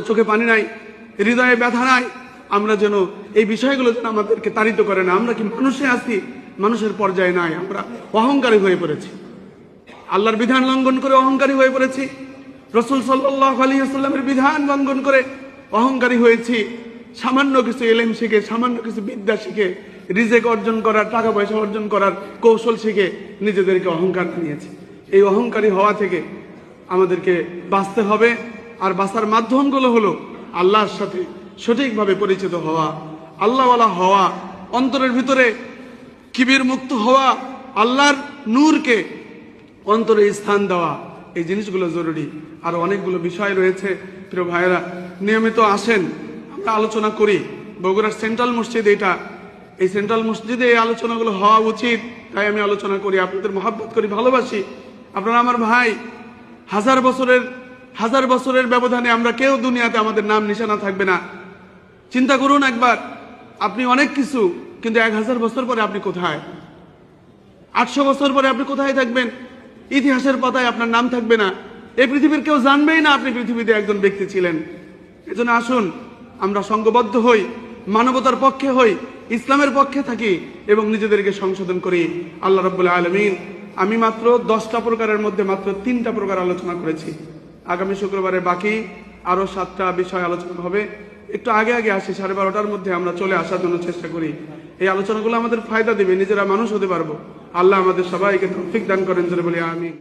চোখে পানি নাই, হৃদয়ে ব্যথা নাই, আমরা যেন এই বিষয়গুলো যেন আমাদেরকে তাড়িত করে না। আমরা কি মানুষে আছি, মানুষের পর্যায়ে নাই, আমরা অহংকারী হয়ে পড়েছি, আল্লাহর বিধান লঙ্ঘন করে অহংকারী হয়ে পড়েছি, রাসূল সাল্লাল্লাহু আলাইহি ওয়াসাল্লামের বিধান লঙ্ঘন করে অহংকারী হয়েছি। সামান্য কিছু ইলম শিখে, সামান্য কিছু বিদ্যা শিখে, রিজেক অর্জন করার, টাকা পয়সা অর্জন করার কৌশল শিখে নিজেদেরকে অহংকার বানিয়েছি। এই অহংকারী হওয়া থেকে আমাদেরকে বাঁচতে হবে। আর বাঁচার মাধ্যমগুলো হলো আল্লাহর সাথে সঠিকভাবে পরিচিত হওয়া, আল্লাহওয়ালা হওয়া, অন্তরের ভিতরে কিবির মুক্ত হওয়া, আল্লাহর নূরকে অন্তরে স্থান দেওয়া, এই জিনিসগুলো জরুরি। আর অনেকগুলো বিষয় রয়েছে। প্রিয় ভাইয়েরা, নিয়মিত আসেন, আমরা আলোচনা করি। বগুড়ার সেন্ট্রাল মসজিদ এটা, এই সেন্ট্রাল মসজিদে এই আলোচনাগুলো হওয়া উচিত, তাই আমি আলোচনা করি। আপনাদের মহব্বত করি, ভালোবাসি, আপনারা আমার ভাই। হাজার বছরের ব্যবধানে আমরা কেউ দুনিয়াতে আমাদের নাম নিশানা থাকবে না। চিন্তা করুন একবার, আপনি অনেক কিছু, কিন্তু 1000 বছর পরে আপনি কোথায়? 800 বছর পরে আপনি কোথায় থাকবেন? ইতিহাসের পাতায় আপনার নাম থাকবে না। এই পৃথিবীর কেউ জানবেই না আপনি পৃথিবীতে একজন ব্যক্তি ছিলেন। এজন্য আসুন আমরা সংঘবদ্ধ হই, মানবতার পক্ষে হই, ইসলামের পক্ষে থাকি এবং নিজেদেরকে সংশোধন করি। আল্লাহ রাব্বুল আলামিন, আমি মাত্র 10টা প্রকারের মধ্যে মাত্র 3টা প্রকার আলোচনা করেছি। আগামী শুক্রবারে বাকি আরো 7টা বিষয় আলোচনা হবে। একটু আগে আসি, 12:30টার মধ্যে আমরা চলে আসার জন্য চেষ্টা করি। এই আলোচনাগুলো আমাদের ফায়দা দিবে, নিজেরা মানুষ হতে পারবো। আল্লাহ আমাদের সবাইকে তৌফিক দান করেন, জোরে বলি আমিন।